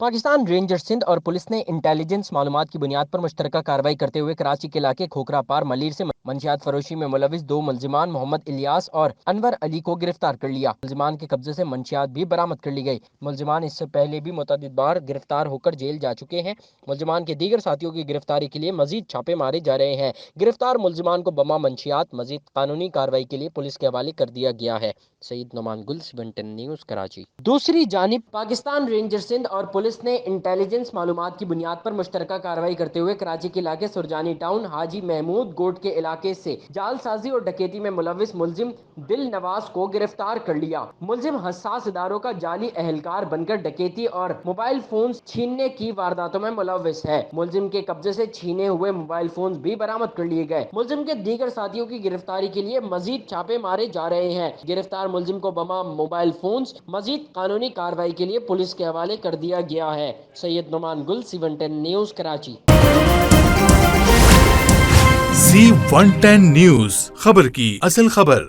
Pakistan rangers Sindh और police ने intelligence मालूमात की बुनियाद पर मुश्तरका कार्रवाई करते हुए कराची के इलाके खोखरा पार मलिर से मंशियात फरोशी में मुलविस दो मुलजिमान मोहम्मद इलियास और अनवर अली को गिरफ्तार कर लिया। मुलजिमान के कब्जे से मंशियात भी बरामद कर ली गई। मुलजिमान इससे पहले भी मुतअद्दिद बार गिरफ्तार होकर जेल जा चुके हैं। मुलजिमान के दीगर साथियों की गिरफ्तारी के लिए मजीद छापे मारे जा रहे हैं। गिरफ्तार मुलजिमान को बमा मंशियात मजीद कानूनी कार्रवाई के लिए पुलिस के हवाले कर दिया गया है। सईद नुमान गुल, 710 न्यूज़, कराची। दूसरी जानिब पाकिस्तान रेंजर सिंध और पुलिस ने इंटेलिजेंस मालूमात की बुनियाद पर मुश्तरका कार्रवाई करते हुए कराची के इलाके सुरजानी टाउन हाजी महमूद गोट के इलाके से जालसाजी और डकैती में मुलविस मुलजिम दिल नवाज को गिरफ्तार कर लिया। मुलजिम हसास इदारों का जाली एहलकार बनकर डकैती और मोबाइल फोन छीनने की वारदातों में मुलविस है। मुलजिम के कब्जे से छीने हुए मोबाइल फोन भी बरामद कर लिए गए। मुलजिम के दीगर साथियों की गिरफ्तारी के लिए मजीद छापे मारे जा रहे हैं। गिरफ्तार मुलजिम को बमा मोबाइल फोन्स मजीद कानूनी कार्रवाई के लिए पुलिस के हवाले कर दिया गया है। सैयद नुमान गुल, 710 न्यूज़, कराची। C110 न्यूज़, खबर की असल खबर।